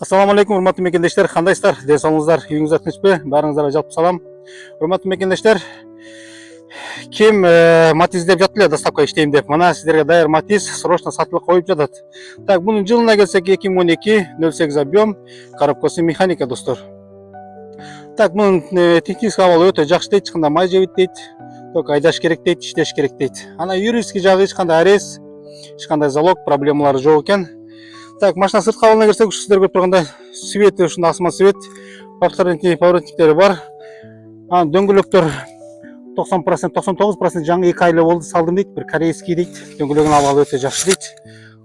Assalamu alaikum, урматтуу мекендештер, кандайсыздар? Ден соолуңуздар, үйүңүздөр тынчпы? Баарыңыздарга жалпы салам. Урматтуу мекендештер, ким Матиз издеп жатты эле доставка иштейм деп. Мына сиздерге даяр Матиз срочно сатылып коюп жатат. Так, бунун жылына келсек 2012-08 объем, коробкасы механика, достор. Так, бунун техник абалы өтө жакшы дейт, эч кандай май жебейт дейт. Только айдаш керек дейт, иштеш керек дейт. Ана юридический жагы эч кандай арез, эч кандай залог проблемалары жок экен. Так, машина сыртқы абалына келсек, сіздер көріп тұрғандай светі ушундай асма свет, поворотниктері бар. Дөңгөлөктөр 90%, 99% жаңы 2 айлы болды, салдым дейт, бір корейский дейт. Дөңгөлөгүнүн абалы өтө жакшы дейт.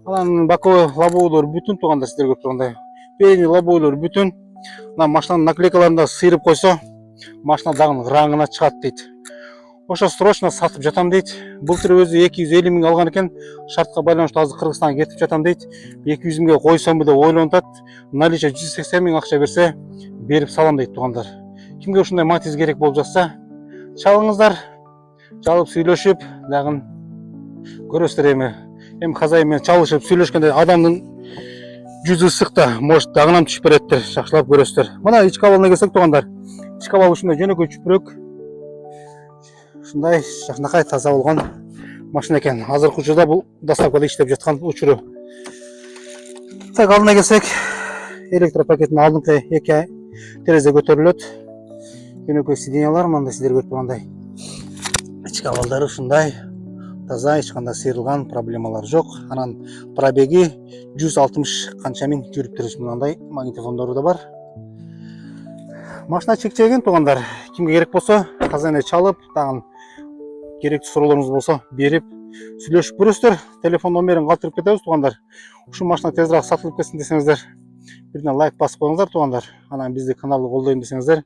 Анан боковой лобовойлор бүтүн туганда, сиздер көрүп тургандай. Передний лобовойлор бүтүн. Анан машинанын наклейкаларын да сыйрып койсо, машина дагы раңына чыгат дейт. Ошо срочно сатып жатам дейт. Былтыр өзү 250 миң алган экен. Шартка байланыштуу азыр Кыргызстанга кетип жатам дейт. 200 миңге койсомбу деп ойлонуп атат. Наличие 180 миң акча берсе, берип салам дейт тугандар. Кимге ушундай Матиз керек болуп жатса, чалыңыздар. Чалып сүйлөшүп, дагы көрөсүздөр эми. Эми хозяин менен чалышып сүйлөшкөндө адамдын жүзү ысык да, может дагынам түшүп береттир, жакшылап көрөсүздөр. Мына ички абалына келсек тугандар. Ички абал ушундай жөнөкөй чүпүрөк. Ушундай жакынакай таза болгон машина экен. Азыркы учурда бул доставкада иштеп жаткан учуру. Так, алдына келсек, электропакеттин алдыңкы 2 терезе көтөрүлөт. Жөнөкөй сиденьялар мындай сиздер көрүп тургандай. Ички абалдары ушундай таза, эч кандай сыйрылган проблемалар жок. Анан пробеги 160 канча миң жүрүптүр. Мындай магнитофондору да бар. Машина чекчеген тугандар. Кимге керек болсо, хозяйна чалып, дагы керектүү суроолоруңуз болсо берип сүйлөшүп көрөсүздөр. Телефон номерин калтырып кетебиз тугандар. Ушул машина тезирээк сатылып кетсин десеңиздер, бирден лайк басып коюңуздар тугандар. Анан бизди каналды колдойм десеңиздер,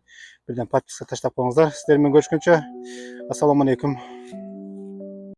бирден подписка таштап коюңуздар. Сиздер менен көрүшкөнчө, ассаламу алейкум.